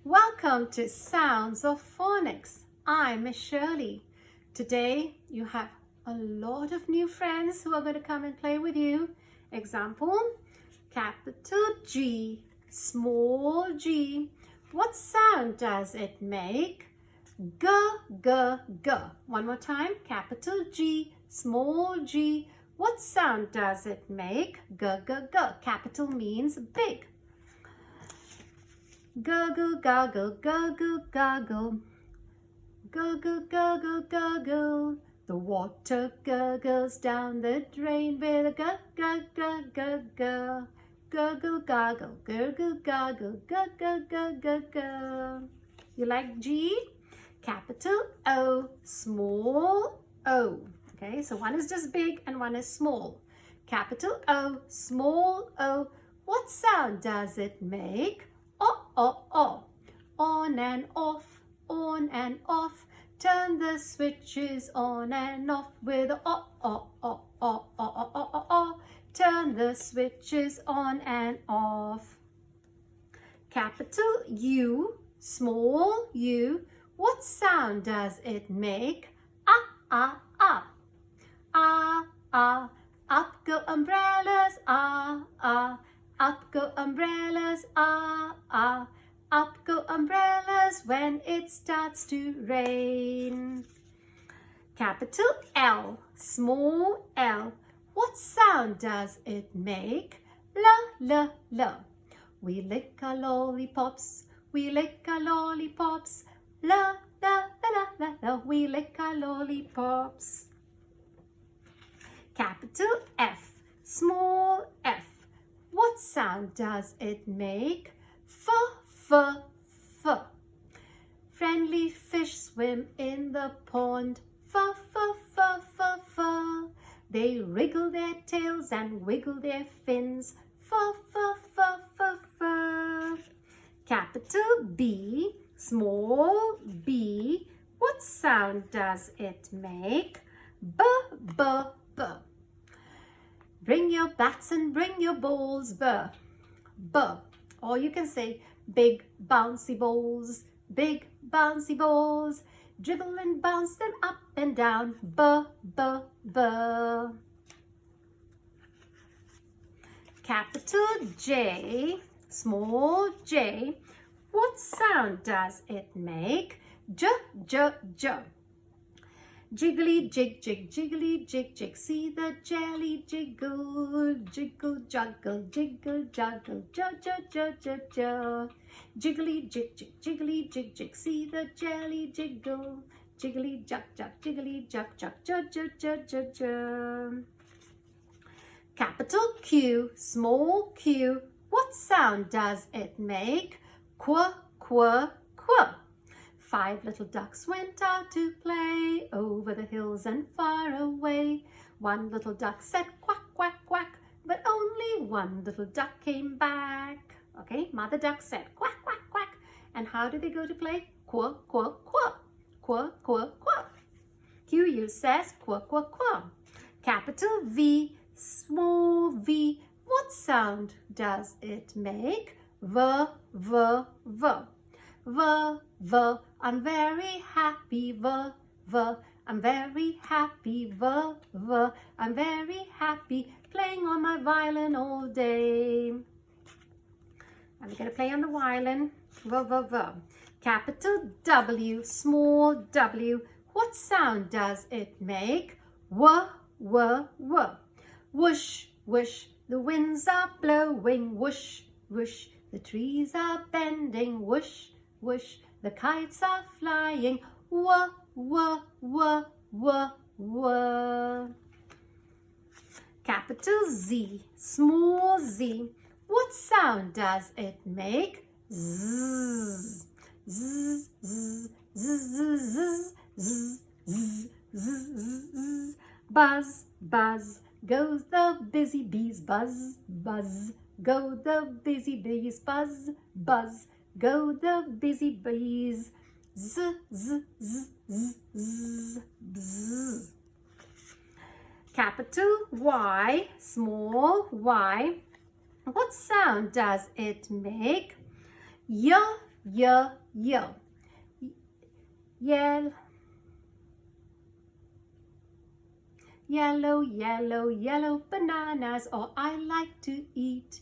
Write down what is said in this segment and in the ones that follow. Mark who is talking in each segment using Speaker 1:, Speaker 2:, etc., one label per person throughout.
Speaker 1: Welcome to Sounds of Phonics. I'm Miss Shirley. Today you have a lot of new friends who are going to come and play with you. Example, capital G, small g. What sound does it make? G, g, g. One more time, capital G, small g. What sound does it make? G, g, g. Capital means big. Gurgle, gurgle, gurgle, gurgle. Gurgle, gurgle, gurgle. The water gurgles down the drain with a gurgle, gurgle, gurgle. Gurgle, gurgle, gurgle, gurgle, gurgle, gurgle, gurgle. You like G? Capital O, small o. Okay, so one is just big and one is small. Capital O, small o. What sound does it make? Oh, oh, oh. On and off, on and off. Turn the switches on and off with a oh, oh, oh, oh, oh, oh, oh, oh, oh. Turn the switches on and off. Capital U, small u. What sound does it make? Ah, ah, ah. Ah, ah. Up go umbrellas, ah, ah. Up go umbrellas, ah, ah. Up go umbrellas when it starts to rain. Capital L, small l. What sound does it make? La, la, la. We lick our lollipops, we lick our lollipops. La, la, la, la, la, la. We lick our lollipops. Capital F, small f. What sound does it make? F, f, f. Friendly fish swim in the pond. F, f, f, f, f. They wriggle their tails and wiggle their fins. F, f, f, f, f. Capital B, small b. What sound does it make? B, b, b. Bring your bats and bring your balls, b, b. Or you can say big bouncy balls, big bouncy balls. Dribble and bounce them up and down, b, b, b. Capital J, small j. What sound does it make? J, j, j. Jiggly jig jig, jiggly jig jig, see the jelly jiggle, jiggle juggle, jiggle juggle, ja ja ja ja ja. Jiggly jig jig, jiggly jig jig, see the jelly jiggle, jiggly jug jug, jiggly jug jug, ja ja ja ja ja. Capital Q, small q. What sound does it make? Qu, qu, qu. 5 little ducks went out to play over the hills and far away. One little duck said quack, quack, quack, but only one little duck came back. Okay, mother duck said quack, quack, quack. And how did they go to play? Quack, quack, quack, quack, quack, quack. QU says quack, quack, quack. Capital V, small v. What sound does it make? V, v, v. V, v, I'm very happy, v, v, I'm very happy, v, v, I'm very happy, playing on my violin all day. I'm going to play on the violin, v, v, v. Capital W, small w. What sound does it make? W, w, w. Whoosh, whoosh, the winds are blowing, whoosh, whoosh, the trees are bending, whoosh, whoosh, the kites are flying, wah, wah, wah, wah, wah. Capital Z, small z. What sound does it make? Zzz, zzz, zzz, zzz, zzz, zzz, zzz, zzz. Buzz, buzz, goes the busy bees, buzz, buzz. Go the busy bees, buzz, buzz. Go the busy bees, z, z, z, z, z, bzz. Capital Y, small y. What sound does it make? Y, Yellow, yellow bananas. Oh, I like to eat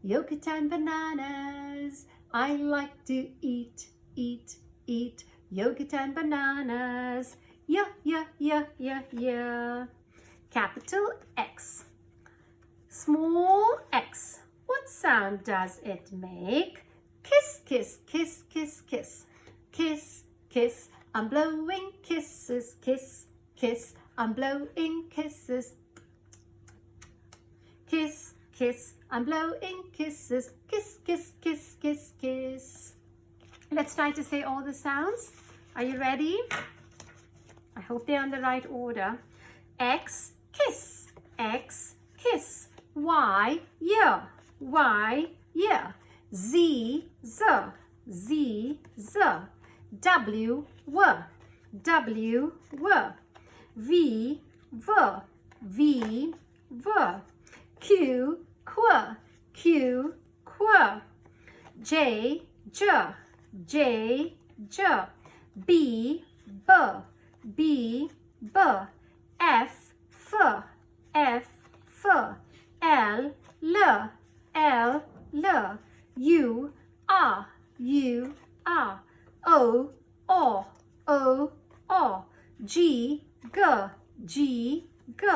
Speaker 1: yogurt and bananas. I like to eat yogurt and bananas. Yeah. Capital X. Small x. What sound does it make? Kiss, kiss, kiss, kiss, kiss. Kiss, kiss. I'm blowing kisses. Kiss, kiss. I'm blowing kisses. Kiss, kiss. I'm blowing kisses. Kiss, kiss, kiss, kiss, kiss. Let's try to say all the sounds. Are you ready? I hope they're in the right order. X, kiss. X, kiss. Y, yeah. Y, yeah. Z, z. Z, z. W, w. W, w. V, v. V, v. Q, qu. Q, qu. J, j. J, j. B, b. B, b. F, f. F, f. L, l. L, l. U, r. U, r. O, o. O, o. G, g. G, g.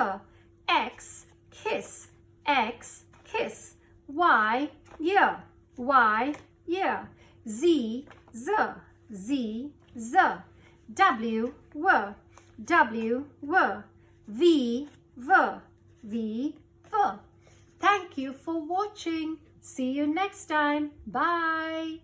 Speaker 1: X, kiss. X, kiss. Y, yeah. Y, yeah. Z, z. Z, z. W, w. W, w. V, v. V, v. Thank you for watching. See you next time. Bye.